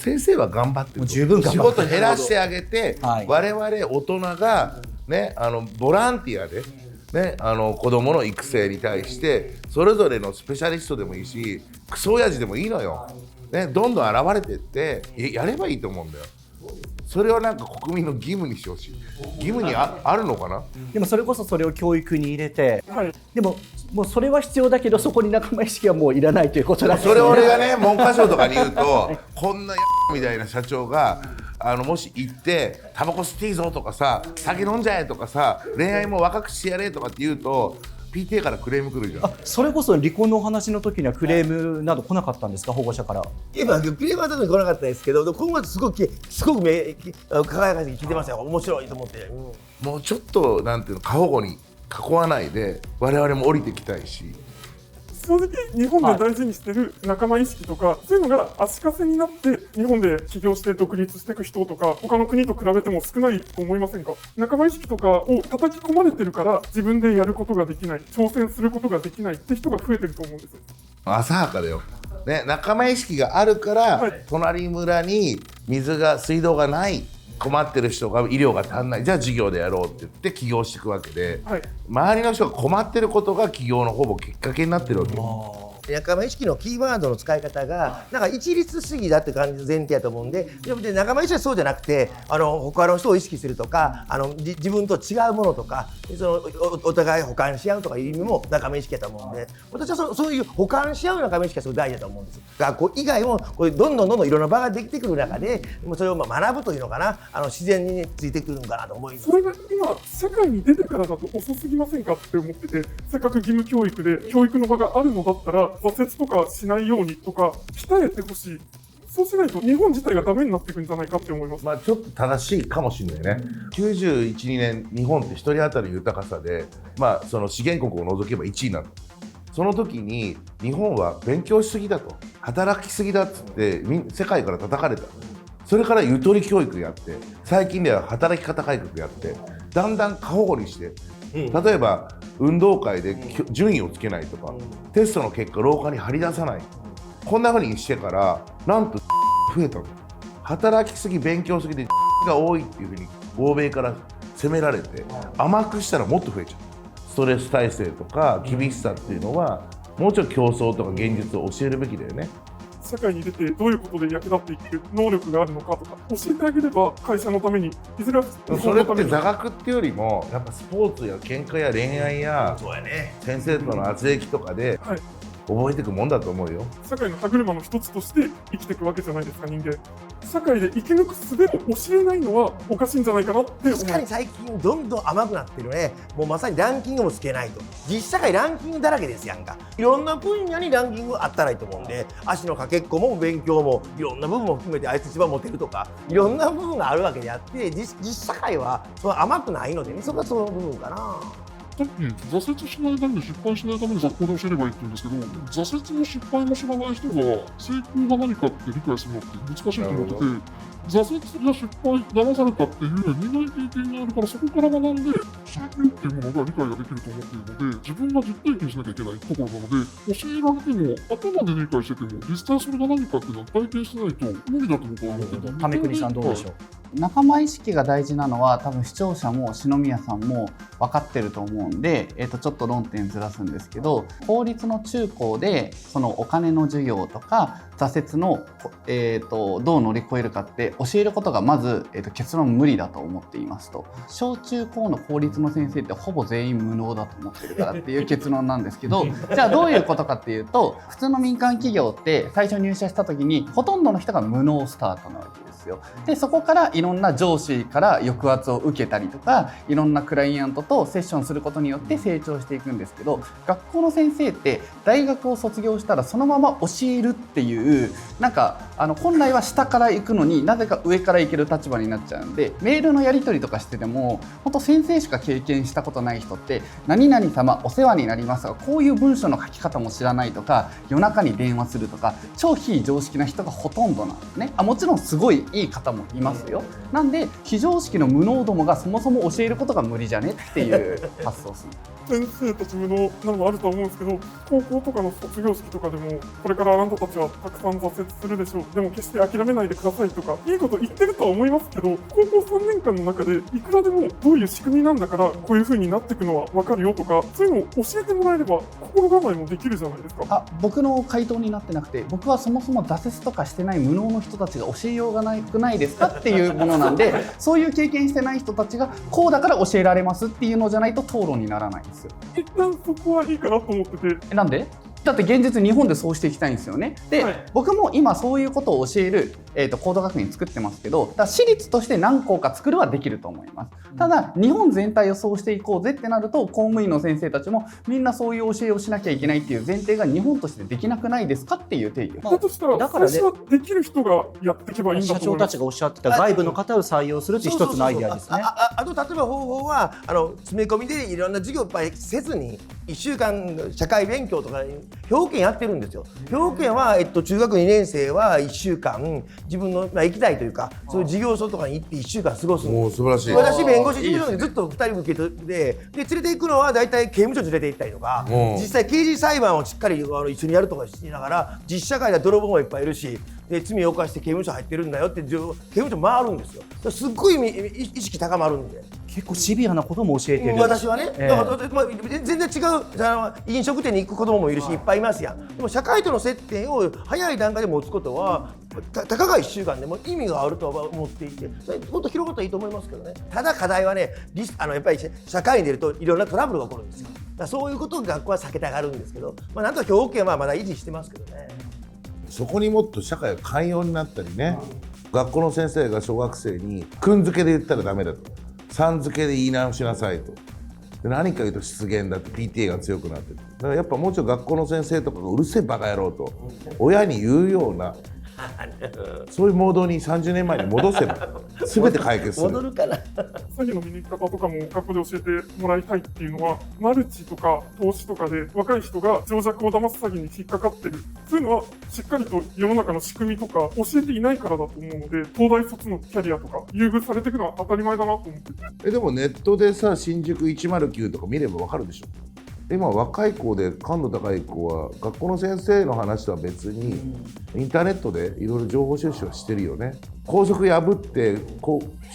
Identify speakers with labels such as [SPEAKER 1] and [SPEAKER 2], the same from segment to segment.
[SPEAKER 1] 先生は頑張ってる。
[SPEAKER 2] 十分頑張ってる。
[SPEAKER 1] 仕事減らしてあげて、
[SPEAKER 2] はい、
[SPEAKER 1] 我々大人がね、ボランティアでね、子供の育成に対してそれぞれのスペシャリストでもいいし、クソ親父でもいいのよ、ね、どんどん現れてってやればいいと思うんだよ。それはなんか国民の義務にしてほしい。義務に あるのかな。
[SPEAKER 2] でもそれこそそれを教育に入れて、
[SPEAKER 3] はい、
[SPEAKER 2] でももうそれは必要だけど、そこに仲間意識はもういらないということなんですよね。
[SPEAKER 1] それ俺がね、文科省とかに言うとこんなみたいな社長がもし行ってタバコ吸っていいぞとかさ、酒飲んじゃえとかさ、恋愛も若くしてやれとかって言うと PTA からクレーム来るじゃん。
[SPEAKER 2] それこそ離婚のお話の時にはクレームなど来なかったんですか、保護者から。
[SPEAKER 4] 今クレームは特に来なかったですけど、今後すごく輝かしに聞いてましたよ。面白いと思って、
[SPEAKER 1] もうちょっとなんていうの、過保護に囲わないで我々も降りていきたいし。
[SPEAKER 3] 正直日本で大事にしてる仲間意識とか、そういうのが足かせになって日本で起業して独立していく人とか他の国と比べても少ないと思いませんか。仲間意識とかを叩き込まれてるから自分でやることができない、挑戦することができないって人が増えてると思うんですよ。
[SPEAKER 1] 浅はかだよ、ね、仲間意識があるから、はい、隣村に水道がない、困ってる人が医療が足んない、じゃあ事業でやろうって言って起業していくわけで、はい、周りの人が困ってることが起業のほぼきっかけになってるわけよ。
[SPEAKER 4] 仲間意識のキーワードの使い方がなんか一律主義だって感じの前提だと思うんで、で仲間意識はそうじゃなくて、他の人を意識するとか、自分と違うものとか、お互い補完し合うとかいう意味も仲間意識だと思うんで、私はそういう補完し合う仲間意識がすごい大事だと思うんです。学校以外もこれどんどんいろんな場ができてくる中で、それを学ぶというのかな、自然に、ついてくるのかなと思います。
[SPEAKER 3] それが今社会に出てからだと遅すぎませんかって思ってて、せっかく義務教育で教育の場があるのだったら挫折とかしないようにとか鍛えてほしい。そうしないと日本自体がダメになっていくんじゃないかって思います。
[SPEAKER 1] まあちょっと正しいかもしれないね。91、2年日本って1人当たり豊かさで、まあその資源国を除けば1位なの。その時に日本は勉強しすぎだと、働きすぎだっつって世界から叩かれた。それからゆとり教育やって、最近では働き方改革やって、だんだん過保護にして、例えば運動会で順位をつけないとか、テストの結果廊下に張り出さない、こんな風にしてからなんと増えたの。働きすぎ勉強すぎでが多いっていう風に欧米から責められて、甘くしたらもっと増えちゃう。ストレス耐性とか厳しさっていうのはもうちょっと競争とか現実を教えるべきだよね。
[SPEAKER 3] 社会に出てどういうことで役立っていく能力があるのかとか教えてあげれば、会社のためにいずれは
[SPEAKER 1] それって座学っていうよりもやっぱスポーツや喧嘩や恋愛や先生との圧力とかで覚えていくもんだと思うよ。
[SPEAKER 3] 社会の歯車の一つとして生きていくわけじゃないですか、人間。社会で生き抜く術を教えないのはおかしいんじゃないかなって思う。
[SPEAKER 4] 確かに最近どんどん甘くなってるね。もうまさにランキングもつけないと。実社会ランキングだらけですやんか。いろんな分野にランキングあったらいいと思うんで、足のかけっこも勉強もいろんな部分も含めてあいつ一番モテるとか、いろんな部分があるわけであって、実社会はその甘くないのでね、そこがその部分かな。
[SPEAKER 5] さっき挫折しないために失敗しないために学校で教えればいいって言うんですけど、挫折も失敗も知らない人が成功が何かって理解するのって難しいと思ってて、挫折や失敗、騙されたっていう苦い経験があるから、そこから学んで成功っていうものが理解ができると思っているので、自分が実体験しなきゃいけないところなので、教えられても頭で理解してても実際それが何かっていうのは体験しないと無理だと僕は思ってた。
[SPEAKER 2] 為国さんどうでしょう。
[SPEAKER 6] 仲間意識が大事なのは多分視聴者も篠宮さんも分かってると思うんで、ちょっと論点ずらすんですけど、公立の中高でそのお金の授業とか挫折の、どう乗り越えるかって教えることがまず、結論無理だと思っていますと。小中高の公立の先生ってほぼ全員無能だと思ってるからっていう結論なんですけど、じゃあどういうことかっていうと、普通の民間企業って最初入社した時にほとんどの人が無能スタートなわけですよ。でそこからいろんな上司から抑圧を受けたりとか、いろんなクライアントとセッションすることによって成長していくんですけど、学校の先生って大学を卒業したらそのまま教えるっていう、なんか本来は下から行くのになぜか上から行ける立場になっちゃうんで、メールのやり取りとかしてても本当先生しか経験したことない人って「何々様お世話になります」がこういう文章の書き方も知らないとか、夜中に電話するとか超非常識な人がほとんどなんですね。もちろんすごいいい方もいますよ。なんで非常識の無能どもがそもそも教えることが無理じゃねっていう発想ですね。
[SPEAKER 3] 先生たち無能なのもあると思うんですけど、高校とかの卒業式とかでも、これからあなたたちはたくさん挫折するでしょう。でも決して諦めないでくださいとか、いいこと言ってるとは思いますけど、高校3年間の中でいくらでもどういう仕組みなんだから、こういう風になっていくのは分かるよとか、そういうのを教えてもらえれば、心構えもできるじゃないですか。
[SPEAKER 6] 僕の回答になってなくて、僕はそもそも挫折とかしてない無能の人たちが教えようがなくないですかっていうものなんで、そういう経験してない人たちがこうだから教えられますっていうのじゃないと討論にならないんですよ。
[SPEAKER 3] 一旦そこはいいかなと思ってて、
[SPEAKER 6] なんで？だって現実日本でそうしていきたいんですよね。で、
[SPEAKER 3] はい
[SPEAKER 6] 僕も今そういうことを教える、高等学院作ってますけど、だから私立として何校か作るはできると思います。ただ日本全体をそうしていこうぜってなると、公務員の先生たちもみんなそういう教えをしなきゃいけないっていう前提が日本としてできなくないですかっていう定義を。
[SPEAKER 3] だとしたら、
[SPEAKER 2] だからね
[SPEAKER 3] 最初はできる人がやっていけばいいんだ
[SPEAKER 2] 社長
[SPEAKER 3] と思います。
[SPEAKER 2] たちがおっしゃってた外部の方を採用するって一つのアイデアですね。
[SPEAKER 4] あと例えば方法は詰め込みでいろんな授業いっぱいせずに1週間社会勉強とか表現やってるんですよ。表現は、中学2年生は1週間自分の、行きたいというかそういう授業所とかに行って1週間過ごすんです。
[SPEAKER 1] もう素晴らしい。
[SPEAKER 4] 私弁護士事務所にずっと2人受け取ってで連れて行くのは大体刑務所に連れて行ったりとか、実際刑事裁判をしっかり一緒にやるとかしながら、実社会では泥棒もいっぱいいるし、で罪を犯して刑務所入ってるんだよって刑務所回るんですよ。すっごい意識高まるんで。
[SPEAKER 2] 結構シビアなことも教えてる。
[SPEAKER 4] 私はね、だから全然違う飲食店に行く子供もいるしいっぱいいますやん。でも社会との接点を早い段階で持つことはたかが1週間でも意味があるとは思っていて、それもっと広がったらいいと思いますけどね。ただ課題はね、やっぱり社会に出るといろんなトラブルが起こるんですよ。だからそういうことを学校は避けたがるんですけど、なんとか表現はまだ維持してますけどね。
[SPEAKER 1] そこにもっと社会が寛容になったりね、学校の先生が小学生にくん付けで言ったらダメだと、さん付けで言い直しなさいと、で何か言うと失言だって PTA が強くなってる。だからやっぱもうちょい学校の先生とかがうるせえバカ野郎と親に言うようなそういうモードに30年前に戻せば全て解決する。
[SPEAKER 4] 戻るかな。
[SPEAKER 3] 詐欺の見抜き方とかも学校で教えてもらいたいっていうのは、マルチとか投資とかで若い人が情弱を騙す詐欺に引っかかってる、そういうのはしっかりと世の中の仕組みとか教えていないからだと思うので、東大卒のキャリアとか優遇されていくのは当たり前だなと思ってて。
[SPEAKER 1] でもネットでさ、新宿109とか見れば分かるでしょ。今若い子で感度高い子は学校の先生の話とは別にインターネットでいろいろ情報収集はしてるよね。校則破って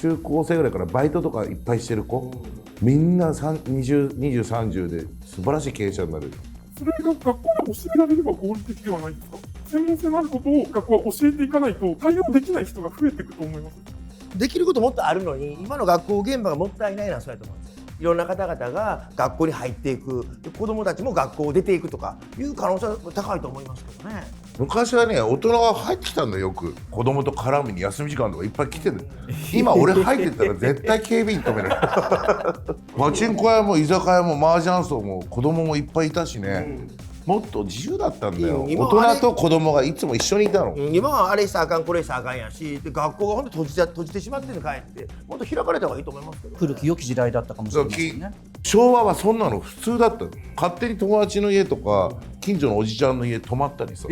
[SPEAKER 1] 中高生ぐらいからバイトとかいっぱいしてる子、みんな20、30で素晴らしい経営者になる。
[SPEAKER 3] それが学校で教えられれば合理的ではないですか。専門性のあることを学校は教えていかないと対応できない人が増えていくと思います。
[SPEAKER 4] できることもっとあるのに、今の学校現場がもったいないな、そうやと思うんですよ。いろんな方々が学校に入っていく、子どもたちも学校を出ていくとかいう可能性は高いと思いますけどね。
[SPEAKER 1] 昔はね、大人が入ってきたんだよ、よく子供と絡みに休み時間とかいっぱい来てる。今俺入ってったら絶対警備員止めるパチンコ屋も居酒屋も麻雀荘も子供もいっぱいいたしね、もっと自由だったんだよ。
[SPEAKER 4] 今
[SPEAKER 1] 大人と子供がいつも一緒にいたの。
[SPEAKER 4] 今はあれしたらあかんこれしたらあかんやし、で学校が本当に閉じてしまってるのかえってもっと開かれた方がいいと思いますけど。
[SPEAKER 2] 古き良き時代だったかもしれないですね。
[SPEAKER 1] 昭和はそんなの普通だったの。勝手に友達の家とか近所のおじちゃんの家泊まったりさ。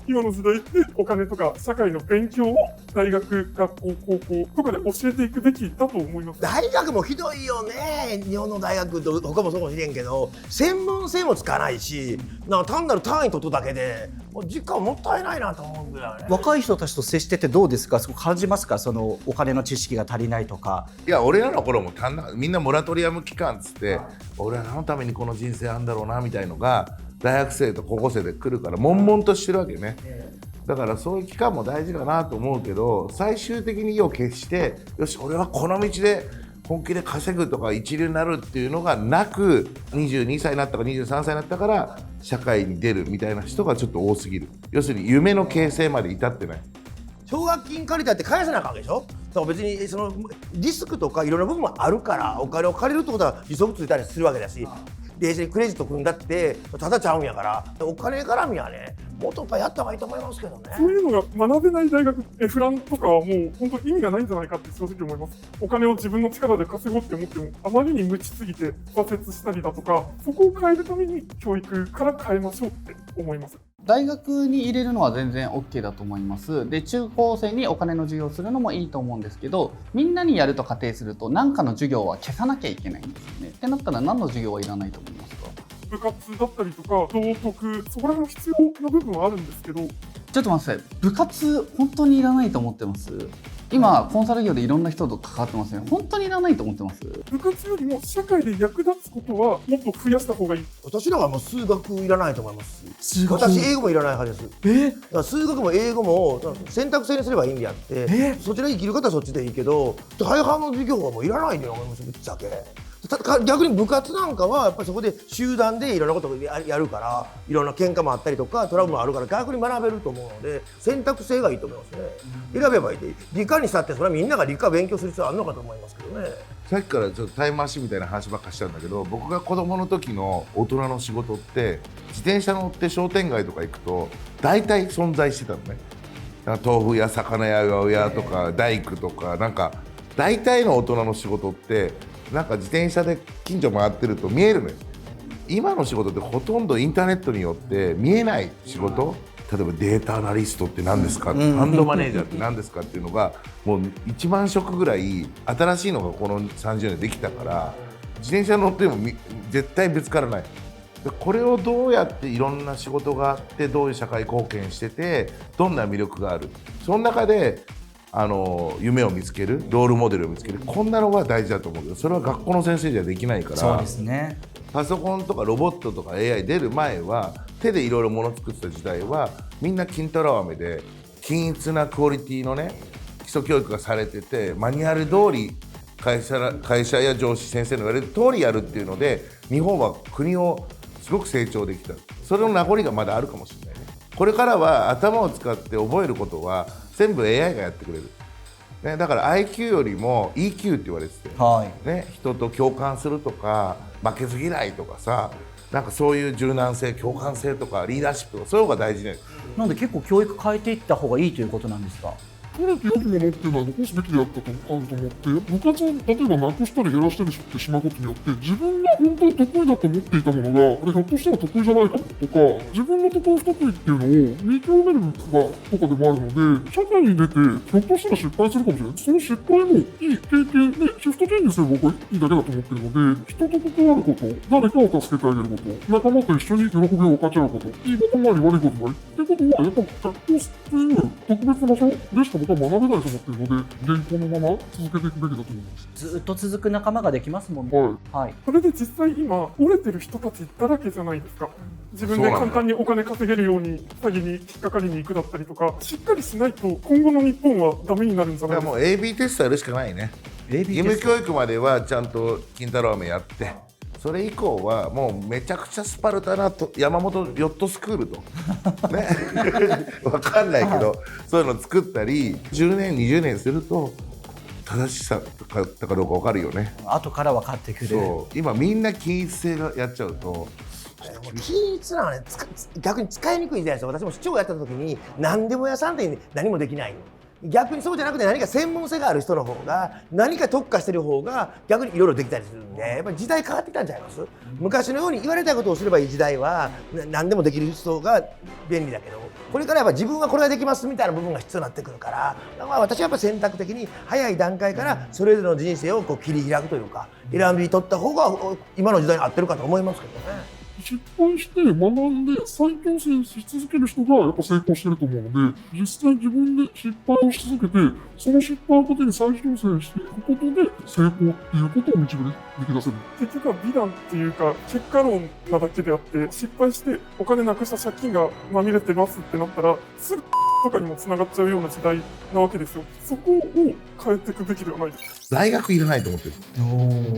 [SPEAKER 3] 今の時代ってお金とか社会の勉強を大学、学校、高校とかで教えていくべきだと思います。
[SPEAKER 4] 大学もひどいよね。日本の大学と他もそうかもしれんけど、専門性もつかないし、単なる単位取るだけでもう時間もったいないなと思うぐらいね。
[SPEAKER 2] 若い人たちと接しててどうですか。そこ感じますか。そのお金の知識が足りないとか。
[SPEAKER 1] いや俺らの頃もみんなモラトリアム期間っつって俺は何のためにこの人生あんだろうなみたいのが大学生と高校生で来るから悶々としてるわけね。だからそういう期間も大事かなと思うけど、最終的に意を決してよし俺はこの道で本気で稼ぐとか一流になるっていうのがなく、22歳になったか23歳になったから社会に出るみたいな人がちょっと多すぎる。要するに夢の形成まで至ってない。
[SPEAKER 4] 奨学金借りたって返さなあかんわけでしょ。だから別にそのリスクとかいろんな部分もあるから、お金を借りるってことは利息ついたりするわけだし、冷静にクレジット組んだってただちゃうんやから、お金絡みはねもっといっぱいやった方がいいと思いますけどね。
[SPEAKER 3] そういうのが学べない大学、エフランとかはもう本当意味がないんじゃないかって正直思います。お金を自分の力で稼ごうって思ってもあまりに無知すぎて挫折したりだとか、そこを変えるために教育から変えましょうって思います。
[SPEAKER 6] 大学に入れるのは全然 OK だと思います。で、中高生にお金の授業をするのもいいと思うんですけど、みんなにやると仮定すると何かの授業は消さなきゃいけないんですよね。ってなったら何の授業はいらないと思いますか？
[SPEAKER 3] 部活だったりとか道徳、そこら辺も必要な部分はあるんですけど、
[SPEAKER 6] ちょっと待ってください。部活本当にいらないと思ってます？今コンサル業でいろんな人と関わってますね。本当にいらないと思ってます？
[SPEAKER 3] 部活よりも社会で役立つことはもっと増やした方がいい。
[SPEAKER 4] 私らはもう数学いらないと思います
[SPEAKER 2] 数学
[SPEAKER 4] 私英語もいらない派です。だから数学も英語も選択制にすればいいんであってそちらに生きる方はそっちでいいけど大半の授業はもういらないと思いますぶっちゃけ。逆に部活なんかはやっぱりそこで集団でいろんなことをやるからいろんな喧嘩もあったりとかトラブルもあるから逆に学べると思うので選択性がいいと思いますね。選べばいいで理科にしたってそれはみんなが理科勉強する必要あるのかと思いますけどね。
[SPEAKER 1] さっきからちょっとタイムマシンみたいな話ばっかりしたんだけど、僕が子供の時の大人の仕事って自転車乗って商店街とか行くと大体存在してたのね。なんか豆腐屋魚屋八百屋とか大工とかなんか大体の大人の仕事ってなんか自転車で近所回ってると見えるのよ。今の仕事ってほとんどインターネットによって見えない仕事、例えばデータアナリストって何ですか、ファンドマネージャーって何ですかっていうのがもう1万色ぐらい新しいのがこの30年できたから自転車乗っても絶対ぶつからない。でこれをどうやっていろんな仕事があってどういう社会貢献しててどんな魅力がある、その中で夢を見つけるロールモデルを見つける、こんなのが大事だと思うけどそれは学校の先生じゃできないから。
[SPEAKER 2] そうですね。
[SPEAKER 1] パソコンとかロボットとか AI 出る前は手でいろいろもの作ってた時代はみんな金太郎飴で均一なクオリティのね基礎教育がされててマニュアル通り会社や上司先生の言われる通りやるっていうので日本は国をすごく成長できた。それの名残がまだあるかもしれないね。これからは頭を使って覚えることは全部 AI がやってくれる、ね、だから IQ よりも EQ って言われてて、ね、人と共感するとか負けず嫌いとかさ、なんかそういう柔軟性共感性とかリーダーシップとかそういうのが大事ね。
[SPEAKER 2] なので結構教育変えていった方がいいということなんですか？
[SPEAKER 5] 取れて良きものっていうのは残すべきであったとあると思って、部活を例えばなくしたり減らしたりしてしまうことによって自分が本当に得意だと思っていたものがあれひょっとしたら得意じゃないかとか自分の得意不得意っていうのを見極める場とかでもあるので社会に出てひょっとしたら失敗するかもしれない。その失敗もいい経験でシフトチェンジすれば僕はいいだけだと思ってるので、人と関わること、誰かを助けてあげること、仲間と一緒に喜びを分かち合うこと、いいこともあり悪いこともありっていうことはやっぱ学校という特別な場所でしか僕は学べないと思っているので現行のまま続けていくべきだと思います。
[SPEAKER 2] ずっと続く仲間ができますもんね。はい。
[SPEAKER 3] それで実際今折れてる人たちだらけじゃないですか。自分で簡単にお金稼げるように詐欺に引っかかりに行くだったりとか、しっかりしないと今後の日本はダメになるんじゃないですか。
[SPEAKER 1] もう AB テストやるしかないね。義務教育まではちゃんと金太郎飴やってそれ以降はもうめちゃくちゃスパルタなと山本ヨットスクールとねわかんないけどそういうの作ったり10年20年すると正しさだったかどうかわかるよね。
[SPEAKER 2] 後から分かってくる。
[SPEAKER 1] そう今みんな均一性がやっちゃうと
[SPEAKER 4] 均一なのはね逆に使いにくい時代ですよ。私も市長やった時に何でも屋さんって何もできない。逆にそうじゃなくて何か専門性がある人の方が何か特化してる方が逆にいろいろできたりするんでやっぱり時代変わってきたんちゃいます。昔のように言われたことをすればいい時代は何でもできる人が便利だけどこれからやっぱ自分はこれができますみたいな部分が必要になってくるからだから私はやっぱ選択的に早い段階からそれぞれの人生をこう切り開くというか選び取った方が今の時代に合ってるかと思いますけどね。
[SPEAKER 5] 失敗して学んで再挑戦し続ける人がやっぱ成功してると思うので実際自分で失敗をし続けてその失敗を糧に再挑戦していくことで成功っていうことを導き出せる。
[SPEAKER 3] 結局は美談っていうか結果論なだけであって失敗してお金なくした借金がまみれてますってなったらすぐとかにもつながっちゃうような時代なわけですよ。そこを変えていくべきではないですか。
[SPEAKER 1] 大学いらないと思ってる。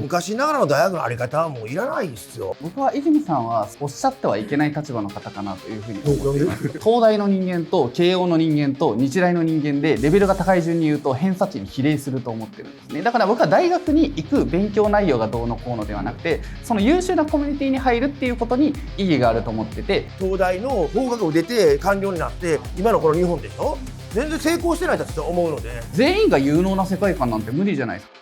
[SPEAKER 4] 昔ながらの大学のあり方はもういらないですよ。
[SPEAKER 6] 僕は泉さんはおっしゃってはいけない立場の方かなというふうに思っています。東大の人間と慶応の人間と日大の人間でレベルが高い順に言うと偏差値に比例すると思ってるんですね。だから僕は大学に行く勉強内容がどうのこうのではなくてその優秀なコミュニティに入るっていうことに意義があると思ってて、
[SPEAKER 4] 東大の法学部出て官僚になって今のこの日本でしょ全然成功してない人たちと思うので
[SPEAKER 6] 全員が有能な世界観なんて無理じゃないですか。